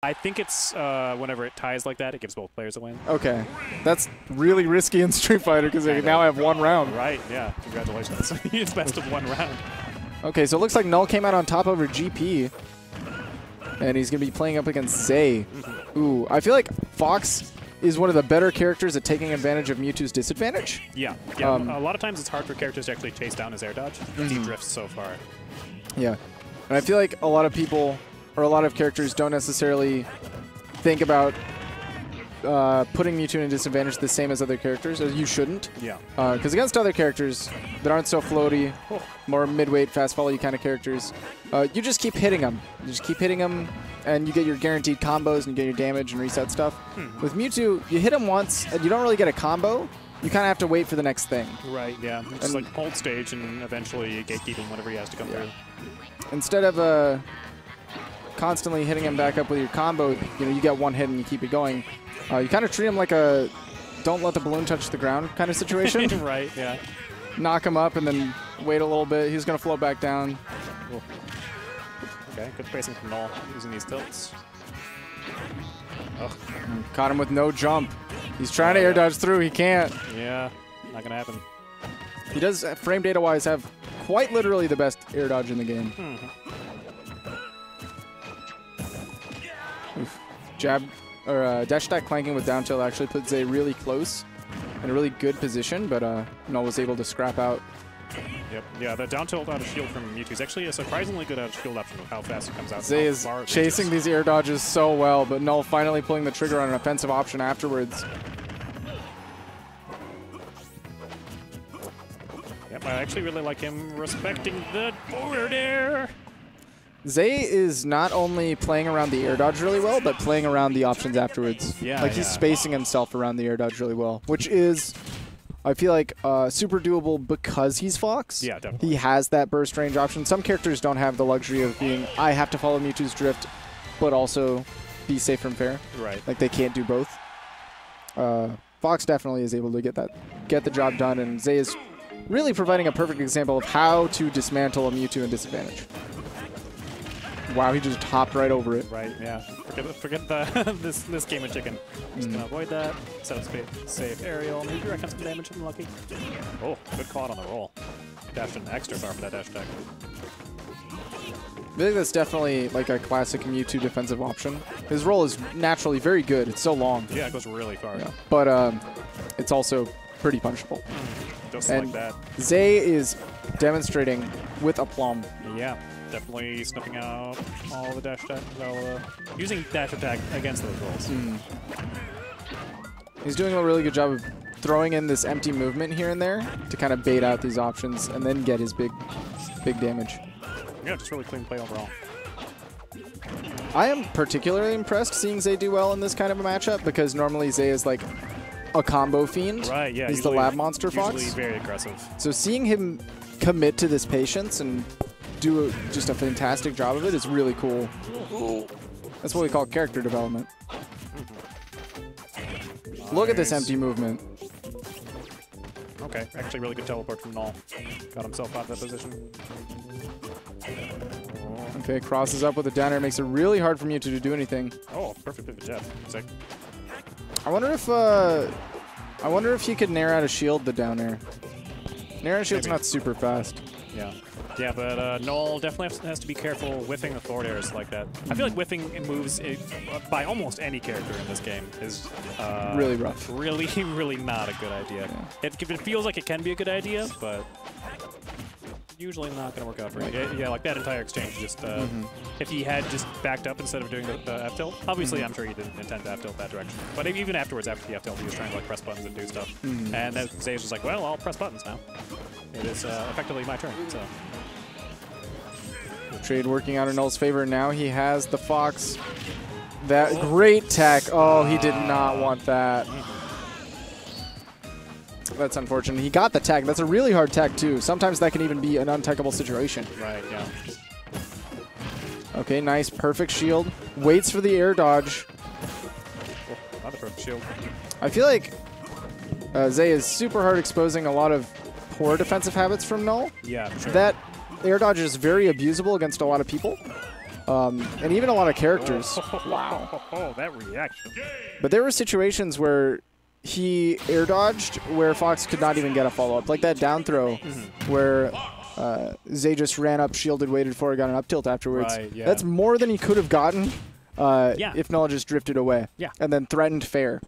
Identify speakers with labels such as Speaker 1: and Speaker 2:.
Speaker 1: I think it's whenever it ties like that, it gives both players a win.
Speaker 2: Okay. That's really risky in Street Fighter because they now have 1 round.
Speaker 1: Right, yeah. Congratulations. It's best of 1 round.
Speaker 2: Okay, so it looks like Null came out on top over GP. And he's going to be playing up against Zay. Ooh, I feel like Fox is one of the better characters at taking advantage of Mewtwo's disadvantage.
Speaker 1: Yeah, a lot of times it's hard for characters to actually chase down his air dodge because he drifts so far.
Speaker 2: Yeah, and I feel like a lot of people, or a lot of characters, don't necessarily think about putting Mewtwo in a disadvantage the same as other characters, or you shouldn't.
Speaker 1: Yeah.
Speaker 2: Because against other characters that aren't so floaty, more mid-weight, fast follow-you kind of characters, you just keep hitting them. You just keep hitting them, and you get your guaranteed combos, and you get your damage and reset stuff. With Mewtwo, you hit him once, and you don't really get a combo. You kind of have to wait for the next thing.
Speaker 1: Right, yeah. Just like hold stage, and eventually gatekeep him whenever he has to come through.
Speaker 2: Instead of constantly hitting him back up with your combo, you get 1 hit and you keep it going. You kind of treat him like a don't let the balloon touch the ground kind of situation.
Speaker 1: Right, yeah.
Speaker 2: Knock him up and then wait a little bit. He's going to float back down.
Speaker 1: Cool. Okay, good spacing from Null using these tilts. Oh.
Speaker 2: Caught him with no jump. He's trying to air dodge through. He can't.
Speaker 1: Yeah, not going to happen.
Speaker 2: He does, frame data-wise, have quite literally the best air dodge in the game. Oof. Jab, or dash attack clanking with down tilt actually puts Zay really close in a really good position, but Null was able to scrap out.
Speaker 1: Yep, yeah, the down tilt out of shield from Mewtwo is actually a surprisingly good out of shield option with how fast it comes out.
Speaker 2: Zay is chasing these air dodges so well, but Null finally pulling the trigger on an offensive option afterwards.
Speaker 1: Yep, I actually really like him respecting the forward air.
Speaker 2: Zay is not only playing around the air dodge really well, but playing around the options afterwards.
Speaker 1: Yeah,
Speaker 2: like he's spacing himself around the air dodge really well, which is, I feel like, super doable because he's Fox.
Speaker 1: Yeah, definitely.
Speaker 2: He has that burst range option. Some characters don't have the luxury of being, I have to follow Mewtwo's drift, but also be safe and fair.
Speaker 1: Right.
Speaker 2: Like they can't do both. Fox definitely is able to get the job done, and Zay is really providing a perfect example of how to dismantle a Mewtwo in disadvantage. Wow, he just hopped right over it.
Speaker 1: Right, yeah. Forget the this game of chicken. Just gonna avoid that. Set up safe aerial. Maybe I got some damage if I'm lucky. Oh, good caught on the roll. Dashed an extra far for that dash attack.
Speaker 2: I think that's definitely like a classic Mewtwo defensive option. His roll is naturally very good. It's so long.
Speaker 1: Yeah, it goes really far.
Speaker 2: Yeah. But it's also pretty punishable.
Speaker 1: Just
Speaker 2: and
Speaker 1: like that.
Speaker 2: Zay is demonstrating with aplomb.
Speaker 1: Yeah. Definitely snuffing out all the dash attack, using dash attack against those rolls.
Speaker 2: He's doing a really good job of throwing in this empty movement here and there to kind of bait out these options and then get his big damage.
Speaker 1: Yeah, just really clean play overall.
Speaker 2: I am particularly impressed seeing Zay do well in this kind of a matchup because normally Zay is like a combo fiend.
Speaker 1: Right, yeah.
Speaker 2: He's the lab monster Fox.
Speaker 1: Usually very aggressive.
Speaker 2: So seeing him commit to this patience and do just a fantastic job of it is really cool. That's what we call character development. Nice. Look at this empty movement.
Speaker 1: Okay, actually really good teleport from Null. Got himself out of that position.
Speaker 2: Okay, crosses up with a down air, makes it really hard for Mewtwo to do anything.
Speaker 1: Oh, perfect pivot jet. Sick.
Speaker 2: I wonder if you could nair out a shield the down air. Nair out a shield's not super fast.
Speaker 1: Yeah. Yeah, but Null definitely has to be careful whiffing the forward airs like that. I feel like whiffing moves by almost any character in this game is
Speaker 2: really rough.
Speaker 1: Really, really not a good idea. Yeah. It feels like it can be a good idea, but usually not going to work out for you. Yeah, like that entire exchange. Just if he had just backed up instead of doing the F tilt. Obviously, I'm sure he didn't intend to F tilt that direction. But even afterwards, after the F tilt, he was trying to like press buttons and do stuff. And then Zay's just like, well, I'll press buttons now. It is effectively my turn. So.
Speaker 2: Trade working out in Null's favor. Now he has the Fox. That great tech. Oh, he did not want that. That's unfortunate. He got the tech. That's a really hard tech, too. Sometimes that can even be an untechable situation.
Speaker 1: Right, yeah.
Speaker 2: Okay, nice. Perfect shield. Waits for the air dodge.
Speaker 1: Oh, not a perfect shield.
Speaker 2: I feel like Zay is super hard exposing a lot of poor defensive habits from Null.
Speaker 1: Yeah, sure.
Speaker 2: That air dodge is very abusable against a lot of people. and even a lot of characters.
Speaker 1: Wow. Oh, that reaction.
Speaker 2: But there were situations where he air dodged where Fox could not even get a follow-up. Like that down throw where Zay just ran up, shielded, waited for it, got an up tilt afterwards.
Speaker 1: Right, yeah.
Speaker 2: That's more than he could have gotten if Null just drifted away
Speaker 1: Yeah.
Speaker 2: and then threatened fair.